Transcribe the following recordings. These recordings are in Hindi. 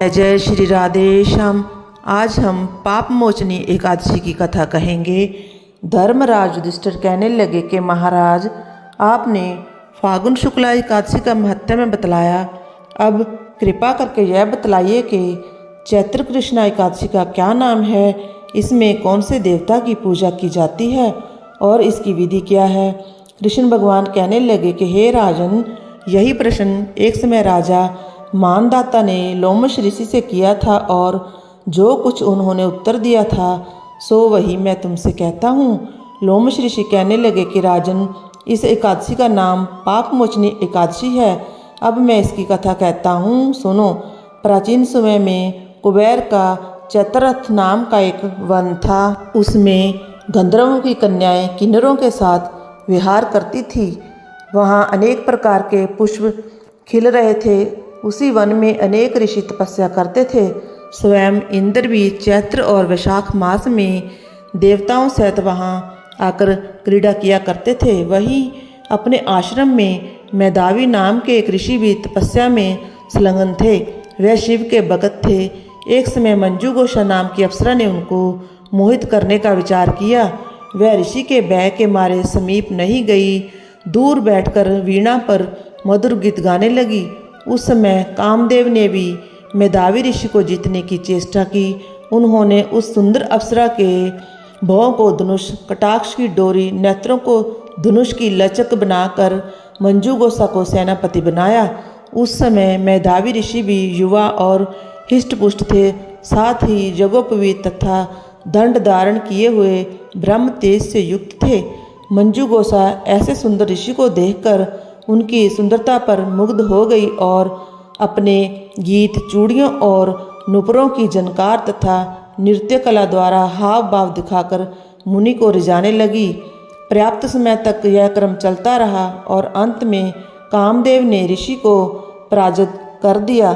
जय श्री राधे श्याम। आज हम पाप मोचनी एकादशी की कथा कहेंगे। धर्मराज युधिष्ठिर कहने लगे कि महाराज, आपने फागुन शुक्ला एकादशी का महत्व में बतलाया, अब कृपा करके यह बतलाइए कि चैत्र कृष्णा एकादशी का क्या नाम है, इसमें कौन से देवता की पूजा की जाती है और इसकी विधि क्या है। कृष्ण भगवान कहने लगे कि हे राजन, यही प्रश्न एक समय राजा मानदाता ने लोमश ऋषि से किया था और जो कुछ उन्होंने उत्तर दिया था सो वही मैं तुमसे कहता हूँ। लोमश ऋषि कहने लगे कि राजन, इस एकादशी का नाम पाप मोचनी एकादशी है। अब मैं इसकी कथा कहता हूँ, सुनो। प्राचीन समय में कुबेर का चैत्ररथ नाम का एक वन था। उसमें गंधर्वों की कन्याएं किन्नरों के साथ विहार करती थी। वहाँ अनेक प्रकार के पुष्प खिल रहे थे। उसी वन में अनेक ऋषि तपस्या करते थे। स्वयं इंद्र भी चैत्र और वैशाख मास में देवताओं सहित वहाँ आकर क्रीड़ा किया करते थे। वहीं अपने आश्रम में मैदावी नाम के एक ऋषि भी तपस्या में संलग्न थे। वह शिव के भक्त थे। एक समय मंजू घोषा नाम की अप्सरा ने उनको मोहित करने का विचार किया। वह ऋषि के भय के मारे समीप नहीं गई, दूर बैठकर वीणा पर मधुर गीत गाने लगी। उस समय कामदेव ने भी मेधावी ऋषि को जीतने की चेष्टा की। उन्होंने उस सुंदर अप्सरा के भौं को धनुष, कटाक्ष की डोरी, नेत्रों को धनुष की लचक बनाकर मंजू गोसा को सेनापति बनाया। उस समय मेधावी ऋषि भी युवा और हिष्टपुष्ट थे, साथ ही जगोपवीत तथा दंड धारण किए हुए ब्रह्म तेज से युक्त थे। मंजू गोसा ऐसे सुंदर ऋषि को देखकर उनकी सुंदरता पर मुग्ध हो गई और अपने गीत, चूड़ियों और नुपुरों की झनकार तथा नृत्य कला द्वारा हाव भाव दिखाकर मुनि को रिझाने लगी। पर्याप्त समय तक यह क्रम चलता रहा और अंत में कामदेव ने ऋषि को पराजित कर दिया।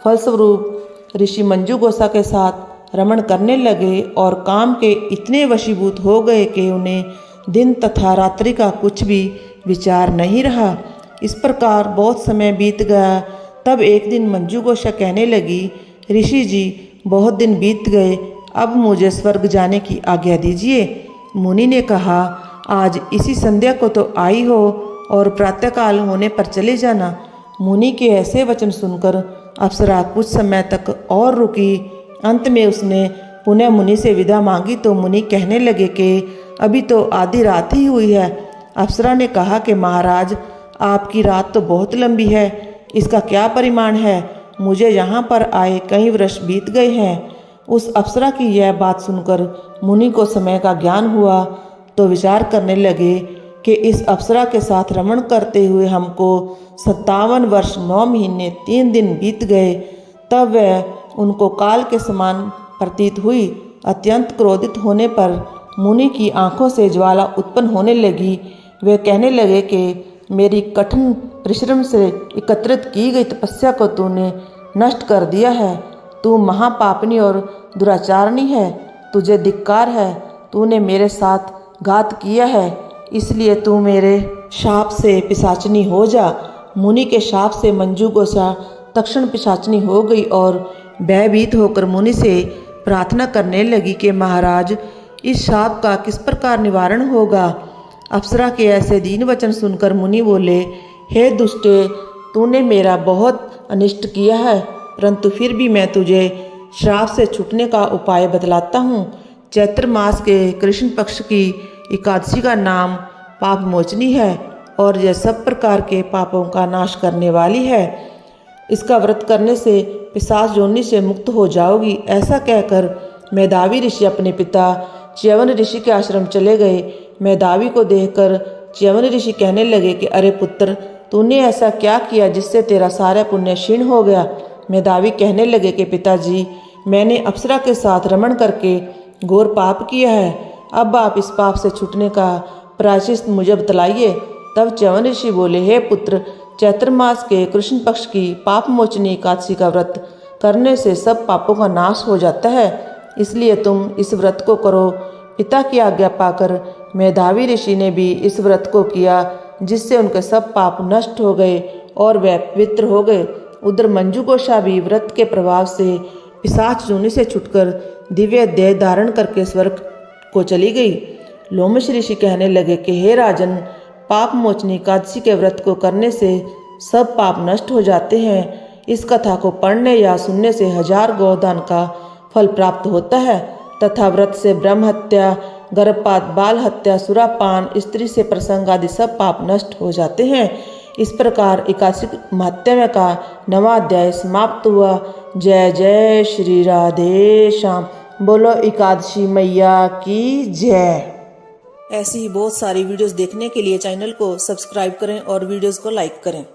फलस्वरूप ऋषि मंजू गोसा के साथ रमण करने लगे और काम के इतने वशीभूत हो गए कि उन्हें दिन तथा रात्रि का कुछ भी विचार नहीं रहा। इस प्रकार बहुत समय बीत गया। तब एक दिन मंजू गोसा कहने लगी, ऋषि जी, बहुत दिन बीत गए, अब मुझे स्वर्ग जाने की आज्ञा दीजिए। मुनि ने कहा, आज इसी संध्या को तो आई हो और प्रातःकाल होने पर चले जाना। मुनि के ऐसे वचन सुनकर अप्सरा कुछ समय तक और रुकी। अंत में उसने पुनः मुनि से विदा मांगी तो मुनि कहने लगे कि अभी तो आधी रात ही हुई है। अप्सरा ने कहा कि महाराज, आपकी रात तो बहुत लंबी है, इसका क्या परिमाण है? मुझे यहाँ पर आए कई वर्ष बीत गए हैं। उस अप्सरा की यह बात सुनकर मुनि को समय का ज्ञान हुआ तो विचार करने लगे कि इस अप्सरा के साथ रमण करते हुए हमको 57 वर्ष 9 महीने 3 दिन बीत गए। तब वह उनको काल के समान प्रतीत हुई। अत्यंत क्रोधित होने पर मुनि की आंखों से ज्वाला उत्पन्न होने लगी। वे कहने लगे कि मेरी कठिन परिश्रम से एकत्रित की गई तपस्या को तूने नष्ट कर दिया है। तू महापापनी और दुराचारणी है, तुझे धिक्कार है। तूने मेरे साथ घात किया है, इसलिए तू मेरे शाप से पिशाचनी हो जा। मुनि के शाप से मंजू गोसा तक्षण पिशाचनी हो गई और भयभीत होकर मुनि से प्रार्थना करने लगी कि महाराज, इस शाप का किस प्रकार निवारण होगा। अप्सरा के ऐसे दीन वचन सुनकर मुनि बोले, हे दुष्टे, तूने मेरा बहुत अनिष्ट किया है, परंतु फिर भी मैं तुझे श्राप से छूटने का उपाय बतलाता हूँ। चैत्र मास के कृष्ण पक्ष की एकादशी का नाम पाप मोचनी है और यह सब प्रकार के पापों का नाश करने वाली है। इसका व्रत करने से पिशाच योनि से मुक्त हो जाओगी। ऐसा कहकर मेधावी ऋषि अपने पिता च्यवन ऋषि के आश्रम चले गए। मेधावी को देखकर च्यवन ऋषि कहने लगे कि अरे पुत्र, तूने ऐसा क्या किया जिससे तेरा सारा पुण्य क्षीण हो गया। मेधावी कहने लगे कि पिताजी, मैंने अप्सरा के साथ रमण करके घोर पाप किया है। अब आप इस पाप से छूटने का प्रायश्चित मुझे बतलाइए। तब च्यवन ऋषि बोले, हे पुत्र, चैत्र मास के कृष्ण पक्ष की पाप मोचनी एकादशी का व्रत करने से सब पापों का नाश हो जाता है, इसलिए तुम इस व्रत को करो। पिता की आज्ञा पाकर मेधावी ऋषि ने भी इस व्रत को किया, जिससे उनके सब पाप नष्ट हो गए और वे पवित्र हो गए। उधर मंजू गोसावी व्रत के प्रभाव से पिशाच योनि से छुटकर दिव्य देह धारण करके स्वर्ग को चली गई। लोमश ऋषि कहने लगे कि हे राजन, पाप मोचनी एकादशी के व्रत को करने से सब पाप नष्ट हो जाते हैं। इस कथा को पढ़ने या सुनने से 1000 गोदान का फल प्राप्त होता है तथा व्रत से ब्रह्म हत्या, गर्भपात, बाल हत्या, सुरापान, स्त्री से प्रसंग आदि सब पाप नष्ट हो जाते हैं। इस प्रकार एकादशी महात्म्य का 9वां अध्याय समाप्त हुआ। जय जय श्री राधे श्याम। बोलो एकादशी मैया की जय। ऐसी ही बहुत सारी वीडियोस देखने के लिए चैनल को सब्सक्राइब करें और वीडियोस को लाइक करें।